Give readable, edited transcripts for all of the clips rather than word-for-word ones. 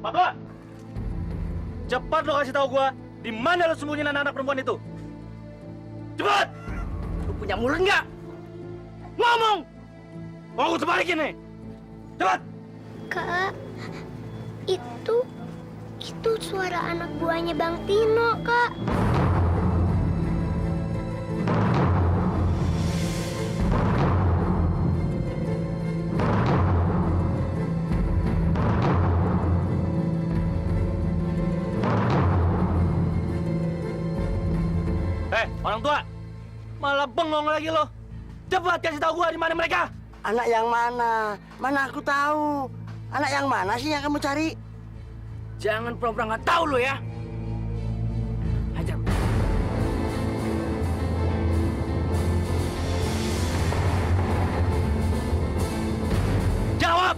Apa? Cepat lo kasih tahu gua, di mana lo sembunyiin anak-anak perempuan itu? Cepat! Lo punya mulut nggak? Ngomong! Mau aku sebalikin nih. Cepat! Kak, itu suara anak buahnya Bang Tino, Kak. Orang tua, malah bengong lagi lo. Cepat kasih tahu gua di mana mereka. Anak yang mana? Mana aku tahu. Anak yang mana sih yang kamu cari? Jangan pura-pura nggak tahu lo ya. Hajar. Jawab.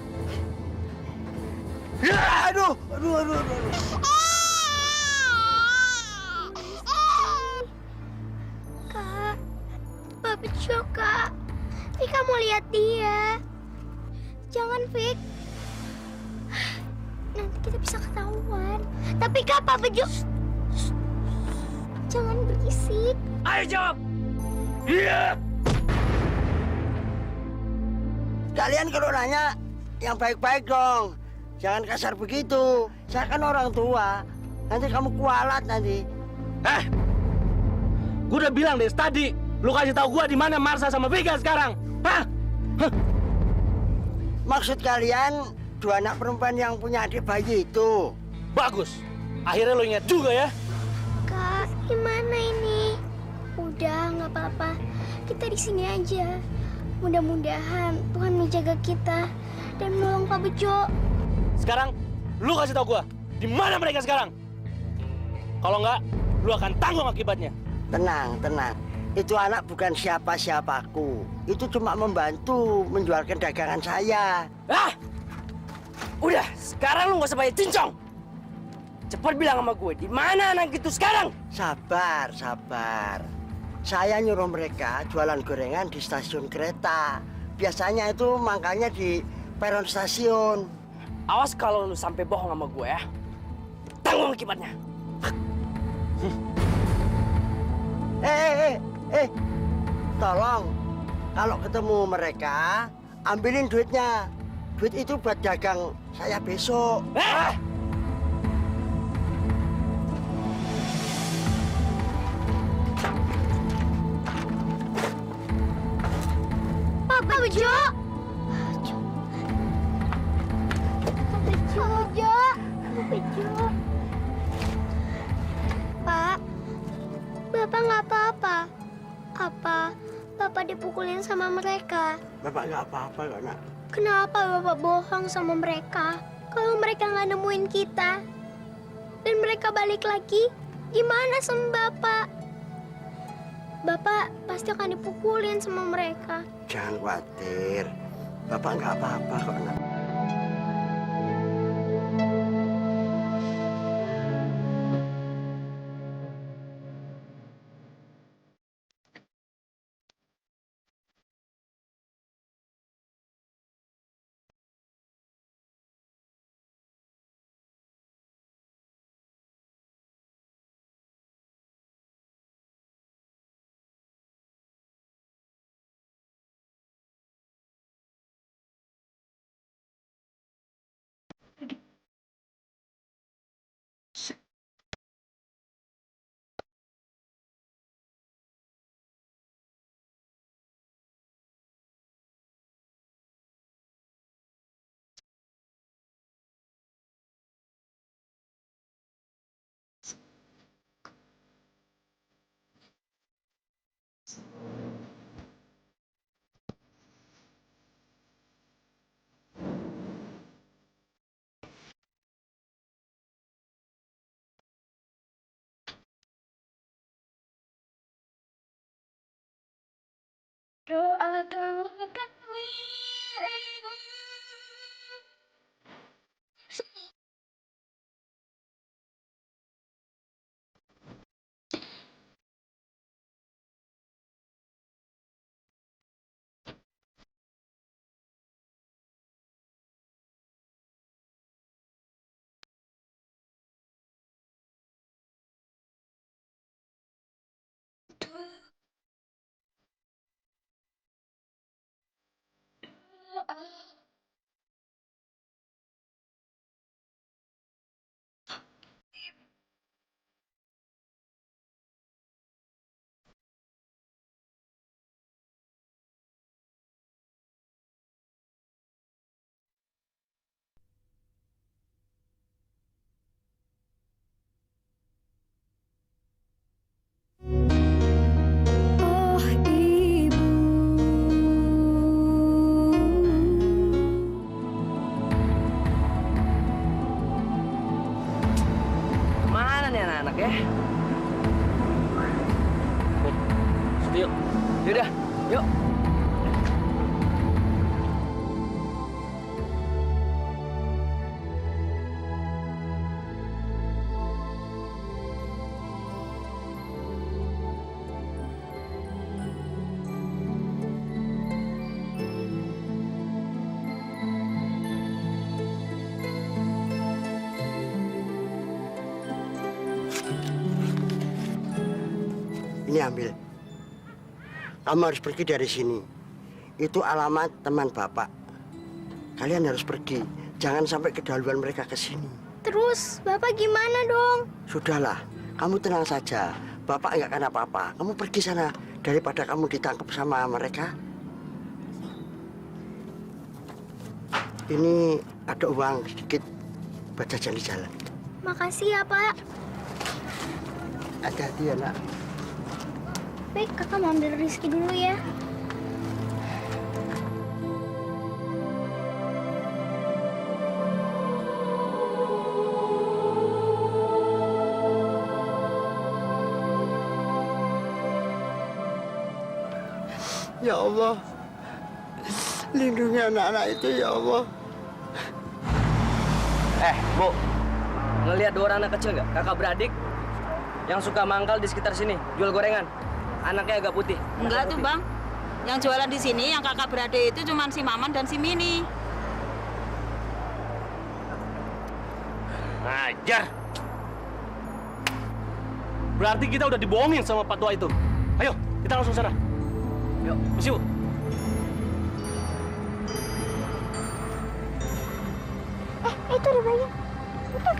Ya, aduh. Kak, Pak Bejo, Kak. Vika mau lihat dia. Jangan, Vik. Nanti kita bisa ketahuan. Tapi Kak, Pak Bejo. Jangan berisik. Ayo jawab. Iya. Kalian kalau nanya yang baik-baik dong. Jangan kasar begitu. Saya kan orang tua. Nanti kamu kualat nanti. Gua udah bilang dari tadi, lu kasih tahu gua di mana Marsha sama Vega sekarang. Hah? Maksud kalian dua anak perempuan yang punya adik bayi itu? Bagus. Akhirnya lo ingat juga ya. Kak, gimana ini? Udah, nggak apa-apa. Kita di sini aja. Mudah-mudahan Tuhan menjaga kita dan menolong Pak Bejo. Sekarang lu kasih tahu gua di mana mereka sekarang. Kalau enggak, lu akan tanggung akibatnya. Tenang. Itu anak bukan siapa-siapaku. Itu cuma membantu menjualkan dagangan saya. Udah, sekarang lu nggak usah banyak cincong. Cepat bilang sama gue, di mana anak itu sekarang? Sabar. Saya nyuruh mereka jualan gorengan di stasiun kereta. Biasanya itu mangkalnya di peron stasiun. Awas kalau lu sampai bohong sama gue ya. Tanggung akibatnya. Tolong, kalau ketemu mereka, ambilin duitnya. Duit itu buat dagang saya besok. Pak Bejo! Pak Bejo! Pak, Bapak nggak apa-apa. Apa Bapak dipukulin sama mereka? Bapak nggak apa-apa kok, nak. Kenapa Bapak bohong sama mereka? Kalau mereka nggak nemuin kita dan mereka balik lagi, gimana sama Bapak? Bapak pasti akan dipukulin sama mereka. Jangan khawatir. Bapak nggak apa-apa kok, nak. Doa doakan jalan ya anak-anak ya. Situ yuk. Yaudah, yuk. Ini ambil. Kamu harus pergi dari sini. Itu alamat teman Bapak. Kalian harus pergi. Jangan sampai kedahuluan mereka ke sini. Terus, Bapak gimana dong? Sudahlah, kamu tenang saja. Bapak nggak akan apa-apa. Kamu pergi sana daripada kamu ditangkap sama mereka. Ini ada uang sedikit buat jajan di jalan. Makasih ya, Pak. Hati-hati ya, nak. Baik, kakak mau ambil Rizky dulu ya. Ya Allah, lindungi anak-anak itu ya Allah. Bu, ngelihat dua orang anak kecil nggak? Kakak beradik yang suka mangkal di sekitar sini, jual gorengan. Anaknya agak putih. Enggak tuh, Bang. Yang jualan di sini, yang kakak beradik itu cuma si Maman dan si Mini. Ajar. Berarti kita udah dibohongin sama Pak Tua itu. Ayo, kita langsung sana. Yuk. Misi, Bu. Itu ada banyak. Itu.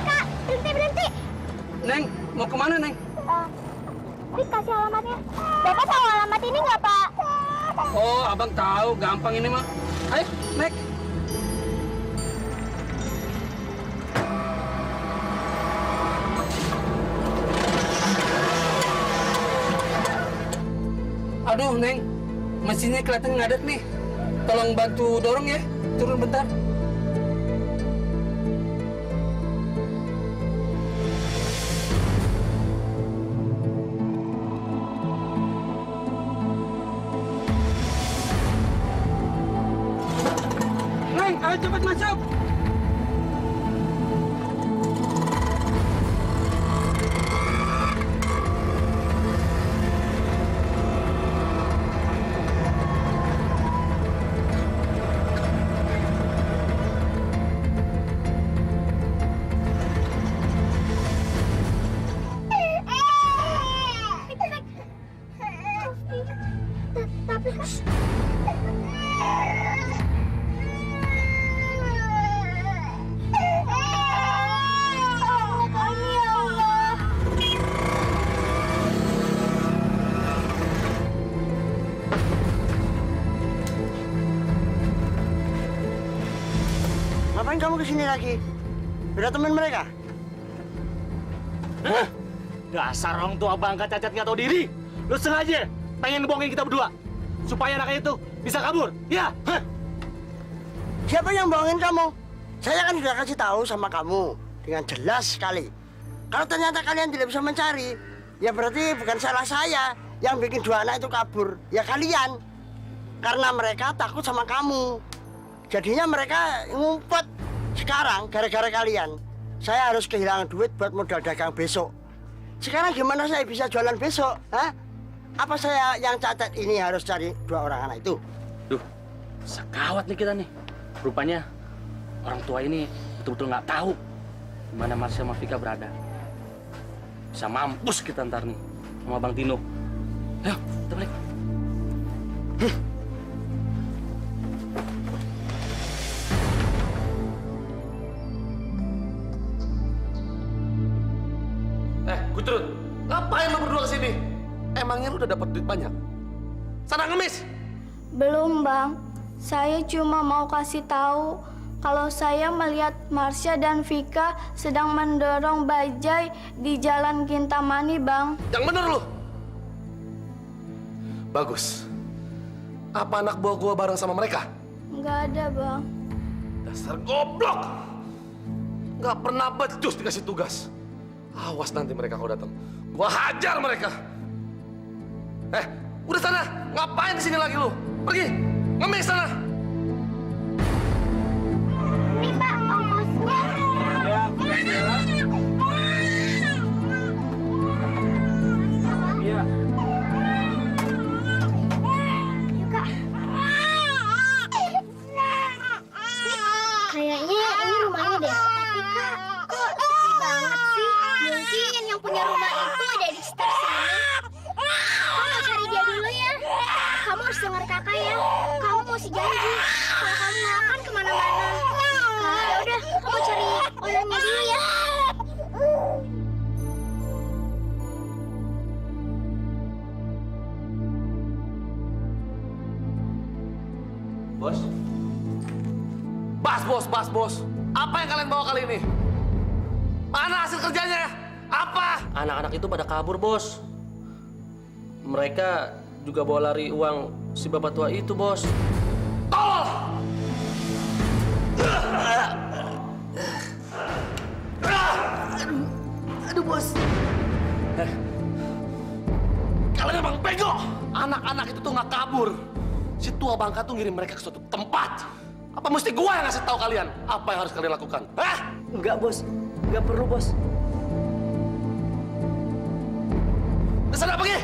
Kak, berhenti. Neng, mau kemana, Neng? Please kasih alamatnya. Bapak tahu alamat ini nggak, Pak? Oh, abang tahu. Gampang ini mah. Ayo, naik. Aduh, Neng. Mesinnya kelihatan ngadet nih. Tolong bantu dorong ya. Turun bentar. Neng, ayo cepat masuk. Tapi kan... Ngapain kamu kesini lagi? Udah temen mereka? Hah? Dasar orang tua bangka cacat nggak tahu diri. Lu sengaja pengen ngebohongin kita berdua supaya anaknya itu bisa kabur. Ya? Hah? Siapa yang bohongin kamu? Saya kan sudah kasih tahu sama kamu dengan jelas sekali. Kalau ternyata kalian tidak bisa mencari, ya berarti bukan salah saya yang bikin dua anak itu kabur. Ya kalian. Karena mereka takut sama kamu. Jadinya mereka ngumpet. Sekarang gara-gara kalian, saya harus kehilangan duit buat modal dagang besok. Sekarang gimana saya bisa jualan besok? Hah? Apa saya yang cacat ini harus cari dua orang anak itu? Duh, sekawat nih kita nih. Rupanya orang tua ini betul-betul nggak tahu di mana Marsha sama Vika berada. Bisa mampus kita ntar nih sama Bang Tino. Ayo, kita balik. Gudrun, ngapain lo berdua kesini? Emangnya lu udah dapat duit banyak? Sana ngemis! Belum, Bang. Saya cuma mau kasih tahu kalau saya melihat Marsha dan Vika sedang mendorong bajai di Jalan Kintamani, Bang. Yang bener lu! Bagus. Apa anak buah gua bareng sama mereka? Nggak ada, Bang. Dasar goblok! Nggak pernah becus dikasih tugas. Awas nanti mereka kalau datang. Gua hajar mereka. Udah sana. Ngapain di sini lagi lu? Pergi. Ngemis sana. Ini Pak, ongkosnya. Iya. Yuk, Kak. Kayaknya ini rumahnya deh. Tapi Kak, kok sepi banget sih? Mungkin yang punya rumah itu ada di sekitar sini. Kamu cari dia dulu ya. Kamu harus dengar kakak ya. Kamu mesti janji. Kalau kamu nggak akan kemana-mana. Kak, ya udah, kamu cari orangnya dulu ya. Bos, Bos. Apa yang kalian bawa kali ini? Mana hasil kerjanya? Apa? Anak-anak itu pada kabur, Bos. Mereka juga bawa lari uang si bapak tua itu, Bos. Tolol! Aduh, Bos. Kalian emang bego! Anak-anak itu tuh nggak kabur. Si tua bangka tuh ngirim mereka ke suatu tempat. Apa mesti gua yang ngasih tahu kalian apa yang harus kalian lakukan? Hah? Enggak, Bos. Enggak perlu, Bos. Udah sana pergi!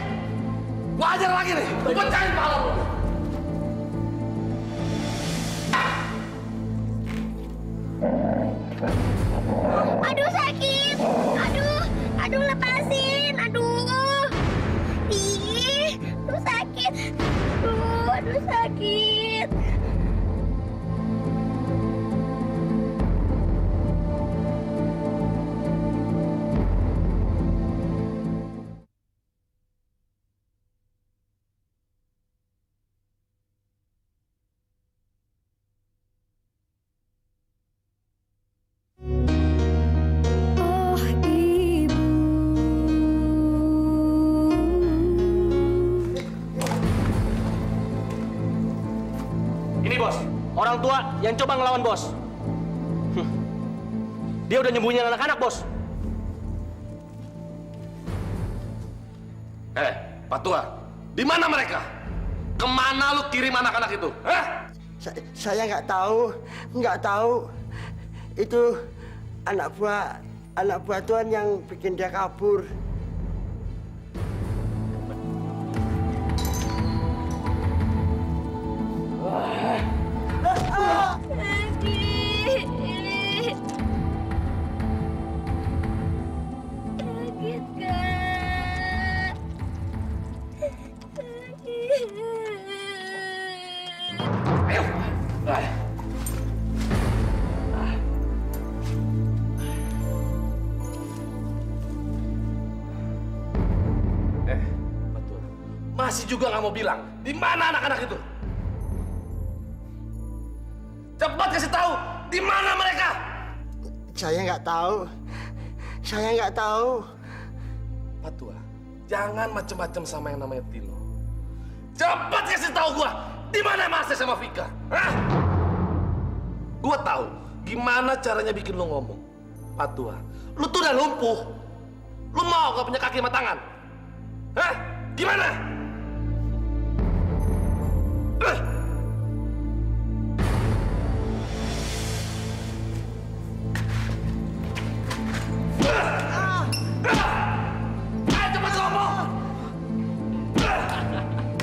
Gua ajar lagi nih! Gua pecahin kepala lu! Aduh sakit. Aduh lepasin. Aduh sakit. Aduh sakit. ini bos, orang tua yang coba ngelawan bos. Dia udah nyembunyiin anak-anak bos. Pak Tua, di mana mereka? Kemana lu kirim anak-anak itu? Saya nggak tahu. Itu anak buah Tuhan yang bikin dia kabur. Pak Tua, masih juga nggak mau bilang di mana anak-anak itu? Cepat kasih tahu di mana mereka. Saya nggak tahu. Pak Tua, jangan macem-macem sama yang namanya Tino. Cepat kasih tahu gua di mana Mas sama Vika. Gua tahu gimana caranya bikin lu ngomong. Pak Tua, lu tuh udah lumpuh. Lu mau gak punya kaki sama tangan? Gimana? Cepat ngomong.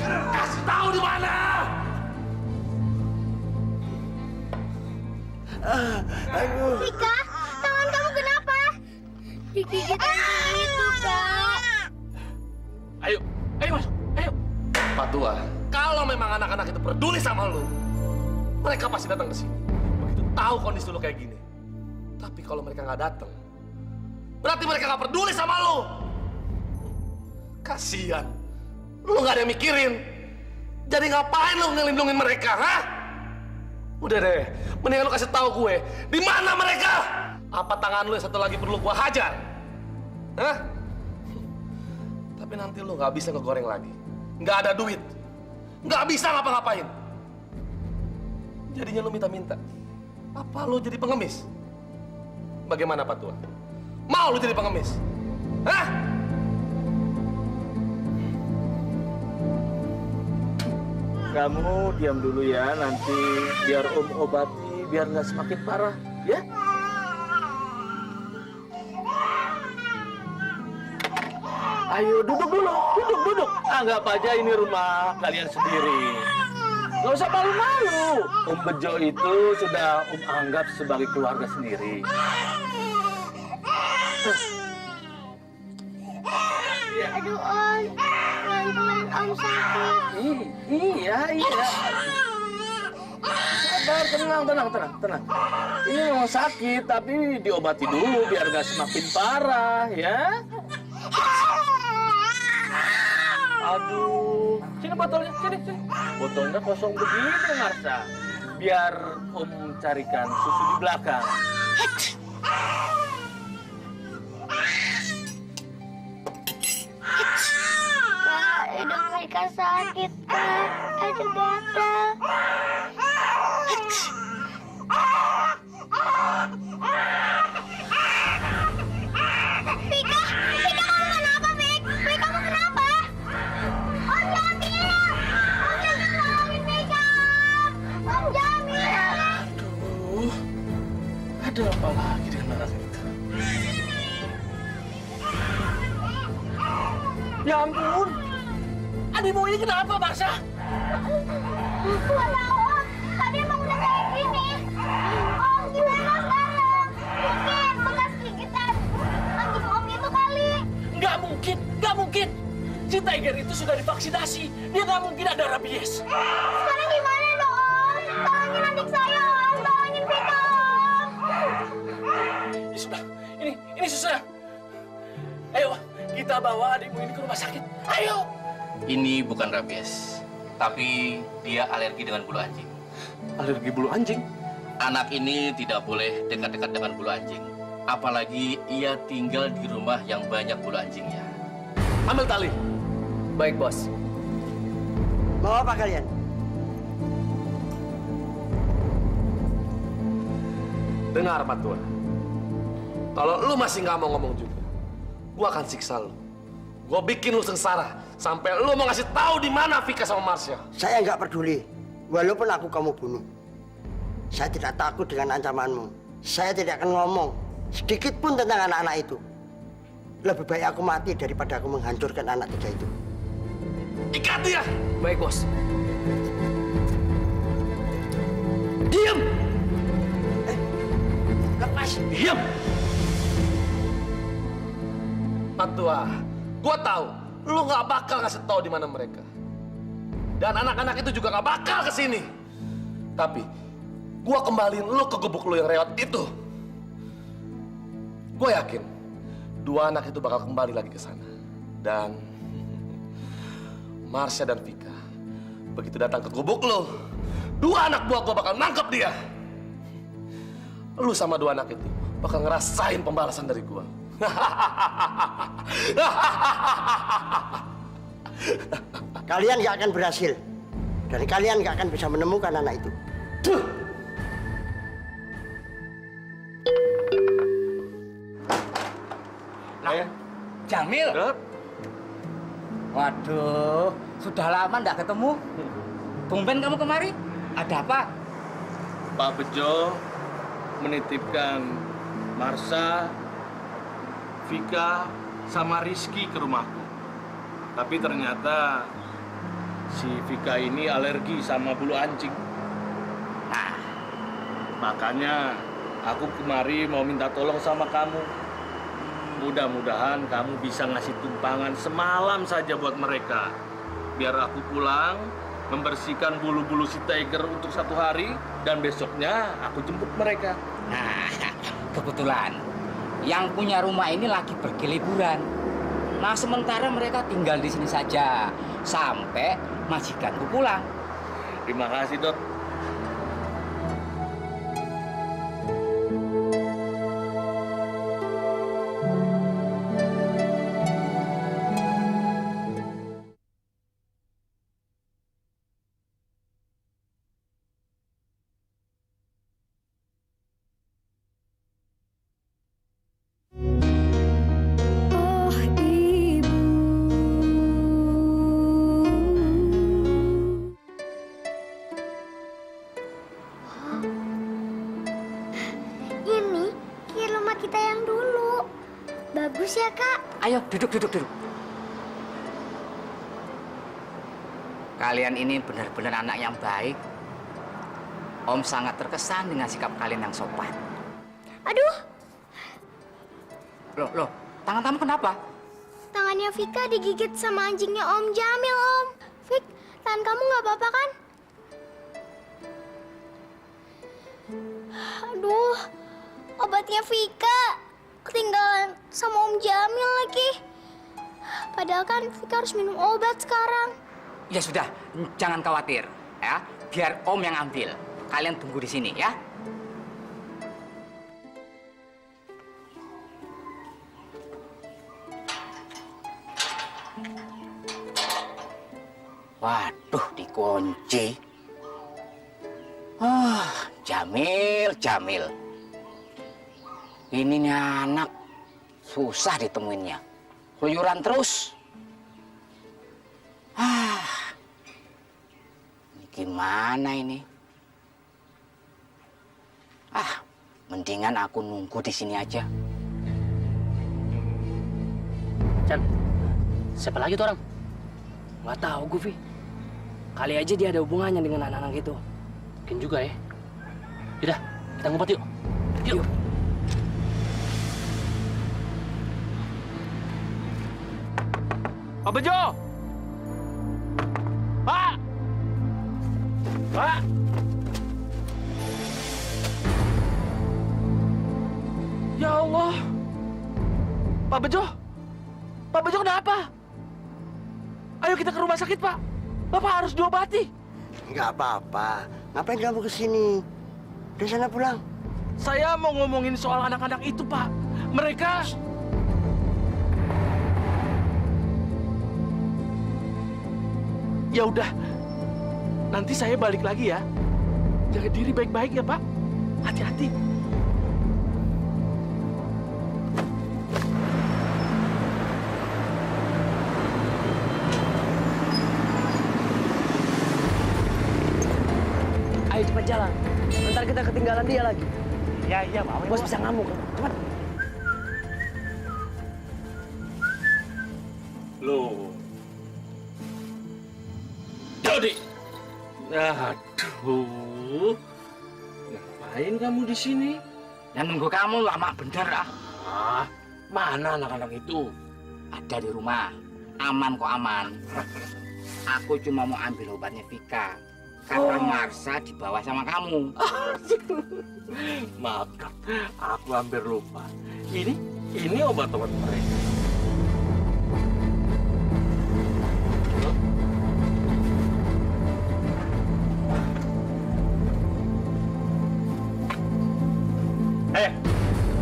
Kasih tahu di mana. Vika, tangan kamu kenapa? Digigit anjing itu, Kak. Ayo masuk, ayo. Pak Tua, kalau memang anak-anak itu peduli sama lu, mereka pasti datang ke sini. Begitu tahu kondisi lu kayak gini. Tapi kalau mereka nggak datang, berarti mereka nggak peduli sama lu. Kasian, lu nggak ada yang mikirin. Jadi ngapain lu ngelindungin mereka, Udah deh, mendingan lu kasih tahu gue, di mana mereka? Apa tangan lu yang satu lagi perlu gua hajar? Tapi nanti lu nggak bisa ngegoreng lagi. Nggak ada duit. Nggak bisa ngapa-ngapain. Jadinya lu minta-minta. Apa lu jadi pengemis? Bagaimana Pak Tua? Mau lu jadi pengemis? Hah? Kamu diam dulu ya, nanti biar Om obati, biar nggak semakin parah, ya? Ayo duduk dulu, duduk. Anggap aja ini rumah kalian sendiri. Gak usah malu-malu. Om Bejo itu sudah Om anggap sebagai keluarga sendiri. Aduh Om, pelan-pelan Om sakit. Iya. Sabar, tenang. Ini memang sakit, tapi diobati dulu biar gak semakin parah, ya. Aduh, sini botolnya, sini. Botolnya kosong begini, Marsha. Biar Om carikan susu di belakang. Kak, hidung mereka sakit, Kak. Ada gatal. Vika, kamu kenapa, Vik? Vik, kamu kenapa? Om Jamil! Om Jamil, tolongin Vika! Om Jamil! Aduh, ada apa lagi dengan anak itu? Ya ampun, adikmu ini kenapa, Marsha? Gua tahu, Om. Tadi emang udah kayak gini. Om, gimana sekarang? Mungkin bekas gigitan anjing Om itu kali. Nggak mungkin. Si Tiger itu sudah divaksinasi. Dia nggak mungkin ada rabies. Sekarang gimana dong, Om? Tolongin adik saya, Om. Tolongin Vika, Om. Ya sudah, ini susah. Ayo, kita bawa adikmu ini ke rumah sakit. Ayo. Ini bukan rabies, tapi dia alergi dengan bulu anjing. Alergi bulu anjing? Anak ini tidak boleh dekat-dekat dengan bulu anjing. Apalagi ia tinggal di rumah yang banyak bulu anjingnya. Ambil tali. Baik, Bos. Mau apa kalian? Dengar Pak Tua. Kalau lu masih nggak mau ngomong juga, gua akan siksa lu. Gua bikin lu sengsara sampai lu mau ngasih tahu di mana Vika sama Marsha. Saya nggak peduli, walaupun aku kamu bunuh. Saya tidak takut dengan ancamanmu. Saya tidak akan ngomong sedikit pun tentang anak-anak itu. Lebih baik aku mati daripada aku menghancurkan anak tiga itu. Ikat dia! Baik, Bos. Diam! Lepas! Diam! Pak Tua, gua tahu lu nggak bakal ngasih tahu di mana mereka. Dan anak-anak itu juga nggak bakal kesini. Tapi gua kembaliin lu ke gubuk lu yang rewat itu. Gua yakin dua anak itu bakal kembali lagi ke sana. Dan Marsha dan Vika begitu datang ke gubuk lu, dua anak buah gua bakal nangkep dia. Lu sama dua anak itu bakal ngerasain pembalasan dari gua. Kalian nggak akan berhasil. Dan kalian nggak akan bisa menemukan anak itu. Jamil. Waduh, sudah lama nggak ketemu. Tumben kamu kemari. Ada apa? Pak Bejo menitipkan Marsha, Vika, sama Rizky ke rumahku. Tapi ternyata si Vika ini alergi sama bulu anjing. Nah, makanya aku kemari mau minta tolong sama kamu. Mudah-mudahan kamu bisa ngasih tumpangan semalam saja buat mereka. Biar aku pulang, membersihkan bulu-bulu si Tiger untuk 1 hari, dan besoknya aku jemput mereka. Nah, kebetulan yang punya rumah ini lagi pergi liburan. Nah, sementara mereka tinggal di sini saja sampai majikanku pulang. Terima kasih, Dot. kita yang dulu. Bagus ya, Kak? Ayo, duduk. Kalian ini benar-benar anak yang baik. Om sangat terkesan dengan sikap kalian yang sopan. Aduh, Loh, tangan kamu kenapa? tangannya Vika digigit sama anjingnya Om Jamil, Om. Vik, tangan kamu nggak apa-apa kan? Aduh, obatnya Vika ketinggalan sama Om Jamil lagi. Padahal kan Vika harus minum obat sekarang. Ya sudah, jangan khawatir, ya. Biar Om yang ambil. Kalian tunggu di sini, ya. Waduh, dikunci. Jamil. Ini nih anak susah ditemuinnya. Keluyuran terus. Ini gimana ini? Mendingan aku nunggu di sini aja. Chan, siapa lagi tuh orang? Nggak tahu gue, Vi. Kali aja dia ada hubungannya dengan anak-anak itu. Mungkin juga ya. Yaudah, kita ngumpet yuk. Yuk. Pak Bejo! Pak! Pak! Ya Allah! Pak Bejo! Pak Bejo kenapa? Ayo kita ke rumah sakit, Pak. Bapak harus diobati. Nggak apa-apa. Ngapain kamu kesini? Udah sana pulang. Saya mau ngomongin soal anak-anak itu, Pak. Mereka... Ya udah, nanti saya balik lagi ya. Jaga diri baik-baik ya, Pak. Hati-hati. Ayo cepat jalan. Ntar kita ketinggalan dia lagi. Iya, Pak. Bos bisa ngamuk. Cepat. Loh. Jody. Aduh. Ngapain kamu di sini? Dan nunggu kamu lama bener, Mana anak-anak itu? Ada di rumah. Aman kok aman. Aku cuma mau ambil obatnya Vika. Karena Marsha dibawa sama kamu. Maaf, Kak. Aku hampir lupa. Ini obat-obat mereka.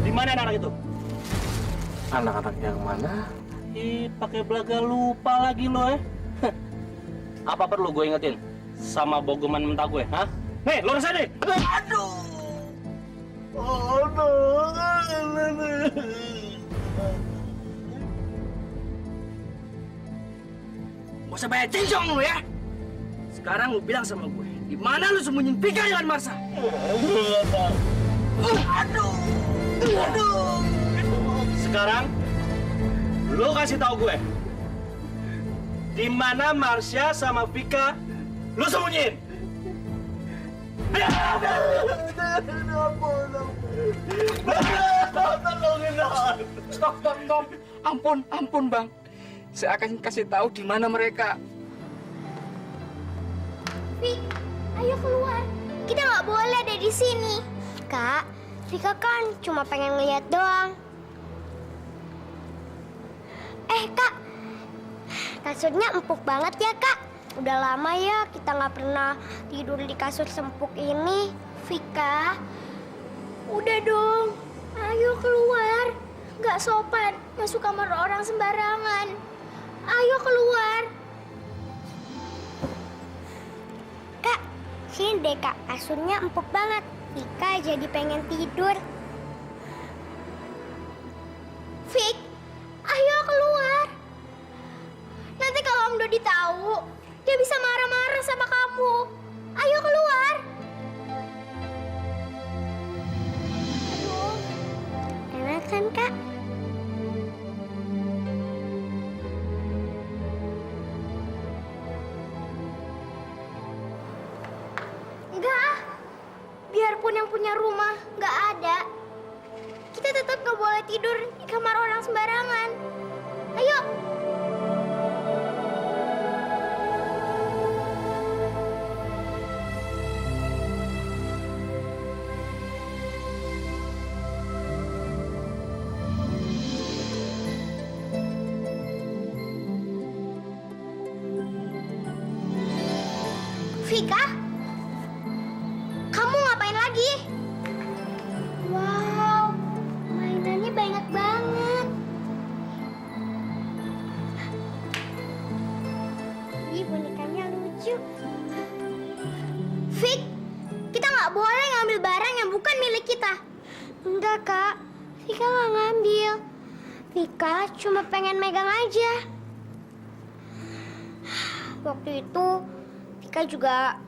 Di mana anak-anak itu? Anak-anak yang mana? Pakai belaga lupa lagi lo, Apa perlu gue ingetin? Sama bogoman mentah gue, hah? Nih, lurus aja. Aduh. Gak usah banyak cincong lu ya. Sekarang lu bilang sama gue, di mana lu sembunyiin Vika dengan Marsha? Aduh. Sekarang lu kasih tahu gue. Di mana Marsha sama Vika lu sembunyiin? Stop. Ampun, Bang. Saya akan kasih tahu di mana mereka. Vik, ayo keluar. Kita nggak boleh ada di sini. Kak, Vika kan cuma pengen ngeliat doang. Kak, kasurnya empuk banget ya, Kak. Udah lama ya kita nggak pernah tidur di kasur sempuk ini. Vika, udah dong. Ayo keluar. Nggak sopan masuk kamar orang sembarangan. Ayo keluar. Kak, sini deh, Kak. Kasurnya empuk banget. Vika jadi pengen tidur. Vik, ayo keluar. Nanti kalau Om Dodi tahu, dia bisa marah-marah sama kamu. Ayo keluar. Aduh, Nenek kan, Kak? Enggak ah. Biarpun yang punya rumah nggak ada, kita tetap nggak boleh tidur di kamar orang sembarangan. Ayo. Vika? Kamu ngapain lagi? Wow, mainannya banyak banget. Ih, bonekanya lucu. Fik, kita nggak boleh ngambil barang yang bukan milik kita. Enggak, Kak. Vika nggak ngambil. Vika cuma pengen megang aja. Waktu itu, Vika juga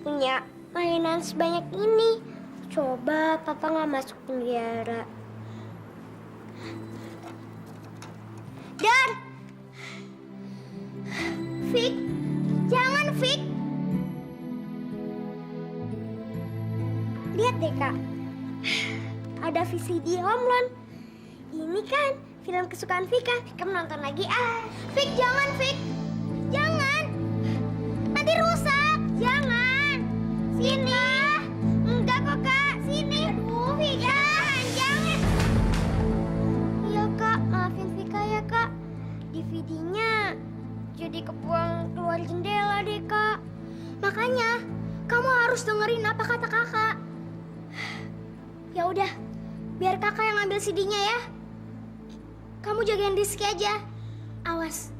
punya mainan sebanyak ini. Coba papa nggak masuk penjara. Dan Fik, jangan Fik. Lihat deh Kak, ada VCD Home Alone. Ini kan film kesukaan Vika. Vika menonton lagi ah. Fik, jangan Fik, jangan. Nanti rusak, jangan. Sini. Enggak kok Kak, sini. Aduh, Vika, jangan. Iya Kak, maafin Vika ya Kak. DVD-nya jadi kebuang keluar jendela deh Kak. Makanya kamu harus dengerin apa kata Kakak. Ya udah, biar Kakak yang ambil CD-nya ya. Kamu jagain Rizky aja. Awas,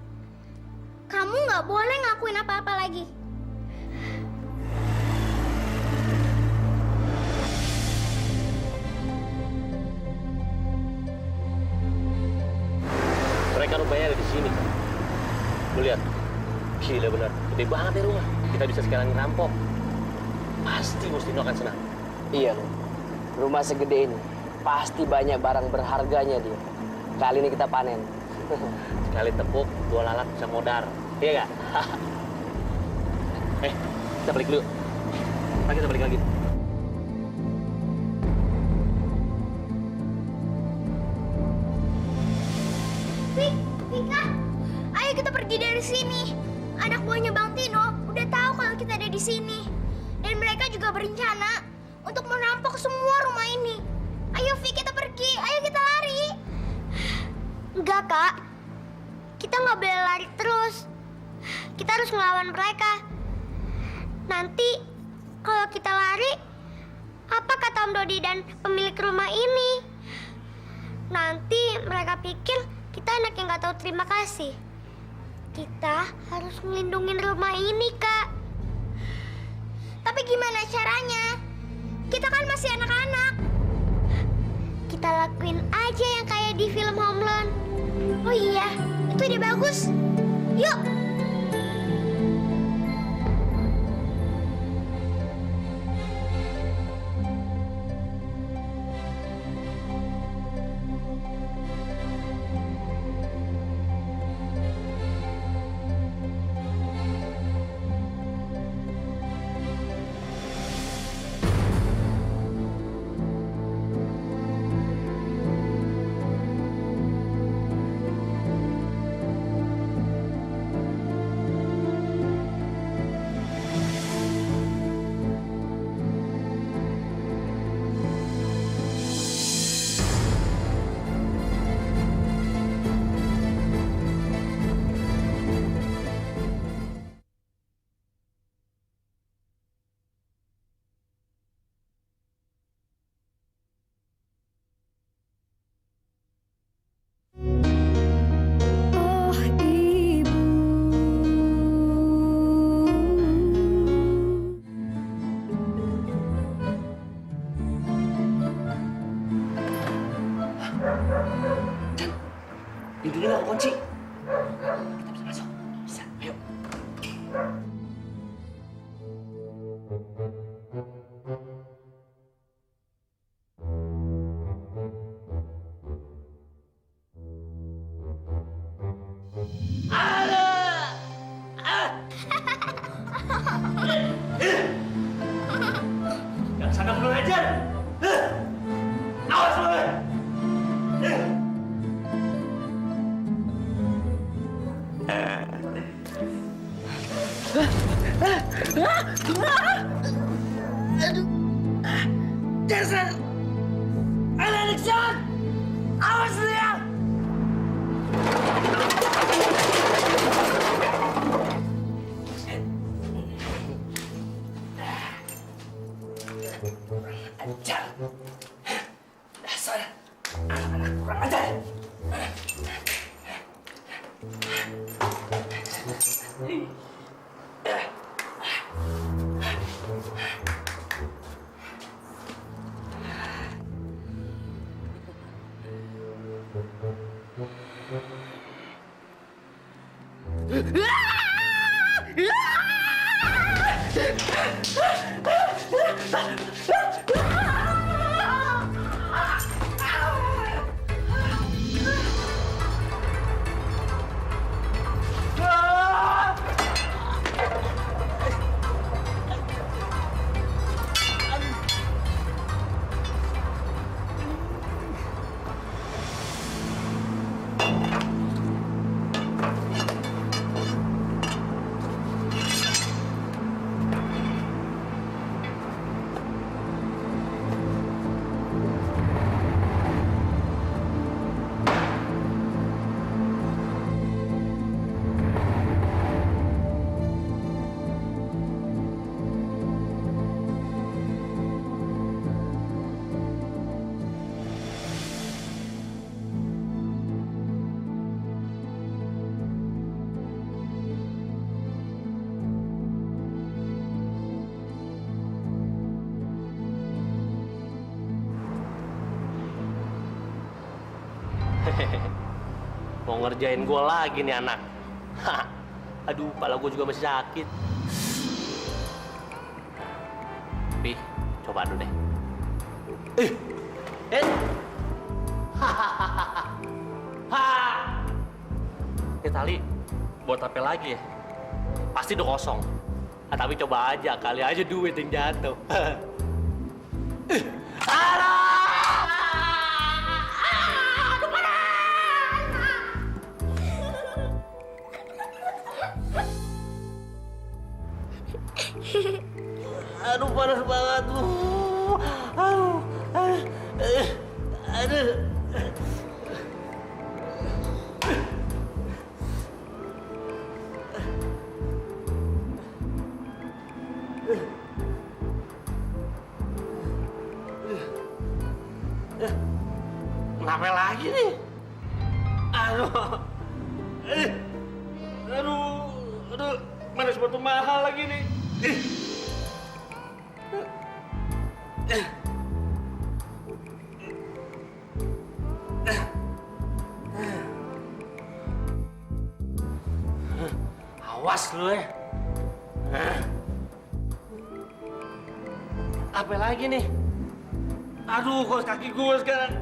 kamu nggak boleh ngakuin apa-apa lagi. Mereka rupanya ada di sini. Lu lihat, gila benar, gede banget ya rumah. Kita bisa sekarang ngerampok. Pasti Mustino akan senang. Iya loh, rumah segede ini pasti banyak barang berharganya dia. Kali ini kita panen. Sekali tepuk, 2 lalat bisa modar. Iya nggak? Kita balik dulu. Ntar kita balik lagi. Fik, Vika, ayo kita pergi dari sini. Anak buahnya Bang Tino udah tahu kalau kita ada di sini. Dan mereka juga berencana untuk merampok semua rumah ini. Ayo Fik, kita pergi. Ayo kita lari. Enggak, Kak. Kita nggak boleh lari terus. Kita harus ngelawan mereka. Nanti kalau kita lari, apa kata Om Dodi dan pemilik rumah ini? Nanti mereka pikir kita anak yang nggak tahu terima kasih. Kita harus melindungi rumah ini, Kak. Tapi gimana caranya? Kita kan masih anak-anak. Kita lakuin aja yang kayak di film Home Alone. Oh iya, itu ide bagus. Yuk! Pintunya nggak kunci. Kita bisa masuk. Bisa. Ayo. Aduh. Dasar. Anak Nixon. Awas lu ya. Ajar. Dasar. Anak-anak kurang ajar. Mau ngerjain gue lagi nih anak. Hah. Aduh, kepala gue juga masih sakit. Pi, coba dulu deh. Ini tali buat apa lagi ya? Pasti udah kosong. Ah, tapi coba aja, kali aja duit yang jatuh. Aduh, panas banget. Aduh. Kenapa lagi nih? Aduh. Aduh. Mana sepatu mahal lagi nih? Awas lu ya. Apa lagi nih? Aduh, kos kaki gue sekarang.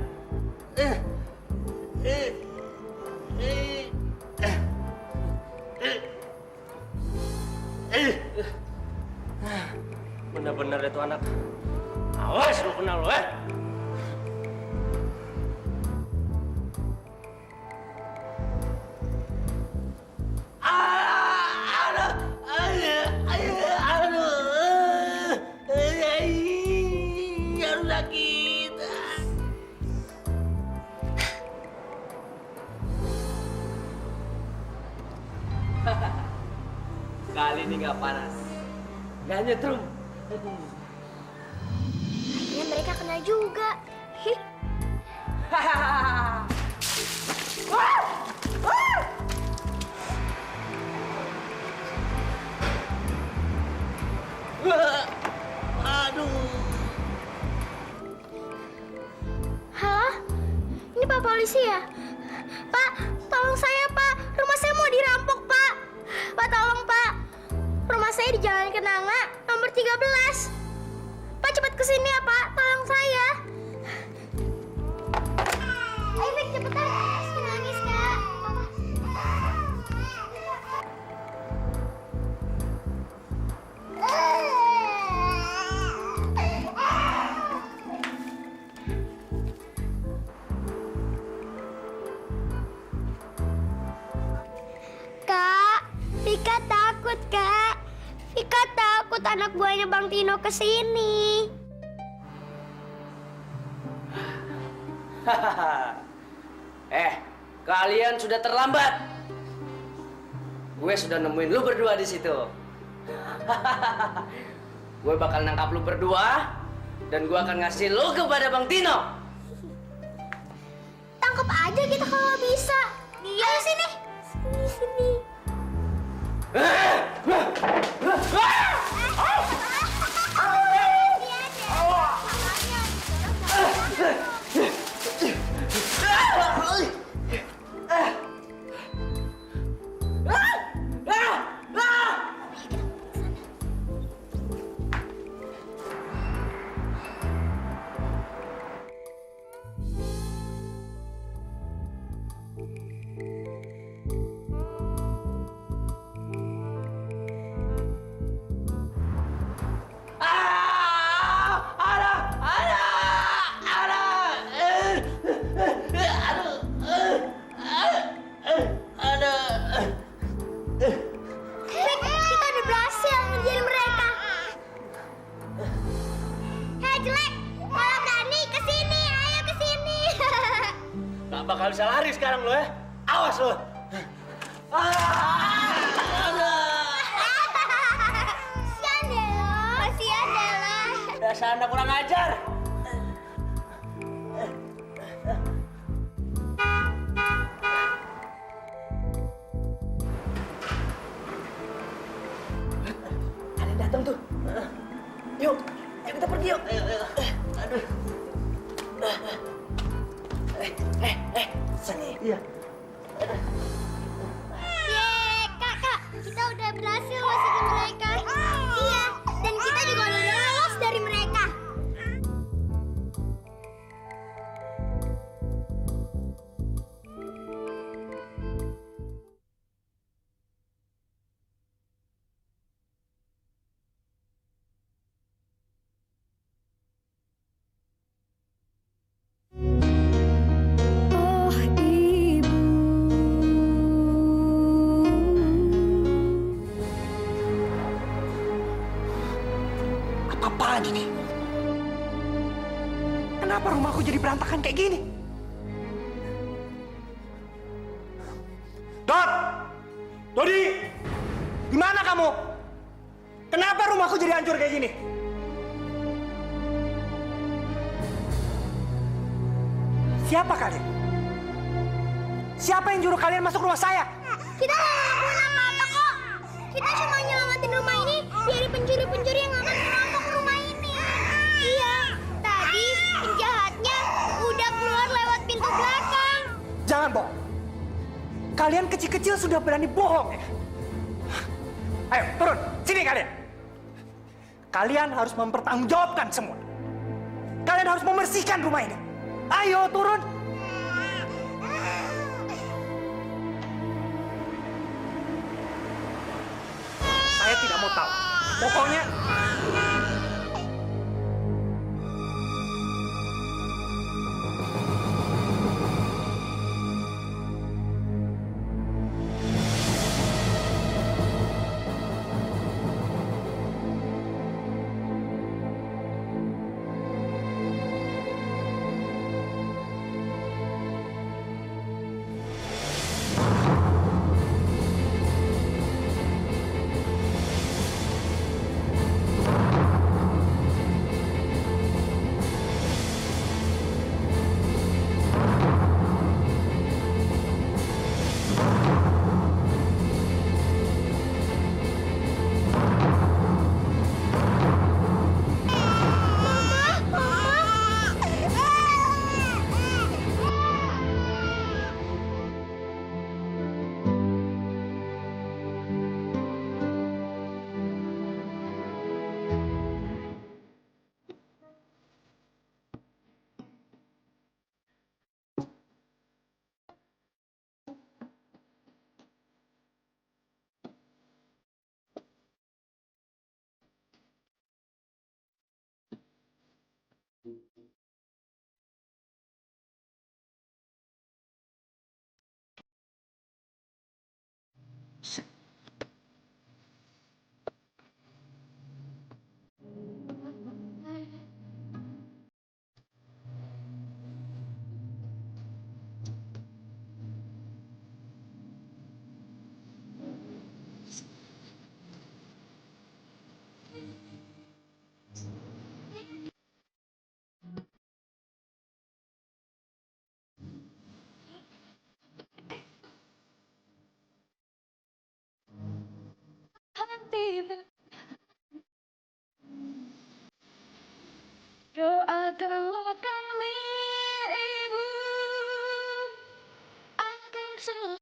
Bener-bener itu anak. Awas lu kenal lu ya. Kali ini nggak panas, nggak nyetrum. Akhirnya mereka kena juga. Aduh. Halo? Ini Pak Polisi ya? Pak, tolong saya, Pak. Rumah saya mau dirampok, Pak. Pak, tolong, Pak. Rumah saya di Jalan Kenanga, nomor 13. Pak, cepat ke sini ya, Pak. Tolong saya. Ayo, Fik, cepetan. Nangis, Kak. Kak, Vika takut, Kak. Vika takut takut anak buahnya Bang Tino ke sini. Kalian sudah terlambat. Gue sudah nemuin lu berdua di situ. Gue bakal nangkap lu berdua dan gue akan ngasih lu kepada Bang Tino. Tangkap aja kita kalau bisa. Ayo sini. Sini. Kita udah berhasil ngejar mereka. Hei jelek, kalau berani kesini, ayo kesini. Gak bakal bisa lari sekarang lo ya. Awas lo. Kasian deh lo, kasian deh lo. Dasar anak kurang ajar. Ada yang datang tuh. Yuk, ayo kita pergi yuk. Aduh. Sini. Iya. Yeay, kakak, kita udah berhasil masukin mereka. Iya, dan kita juga udah lolos dari mereka. Oh ibu, Apa-apaan ini? Kenapa rumahku jadi berantakan kayak gini? Dot! Dodi! Di mana kamu? Kenapa rumahku jadi hancur kayak gini? Siapa kalian? Siapa yang nyuruh kalian masuk rumah saya? Kita nggak ngelakuin apa-apa kok. Kita cuma nyelamatin rumah ini dari pencuri-pencuri yang akan merampok rumah ini. Iya, tadi penjahatnya udah keluar lewat pintu belakang. Jangan bohong. Kalian kecil-kecil sudah berani bohong ya? Ayo, turun. Sini kalian. Kalian harus mempertanggungjawabkan semua. Kalian harus membersihkan rumah ini. Ayo, turun. Saya tidak mau tahu. Pokoknya tidak. Doakanlah kami, Ibu, akan selalu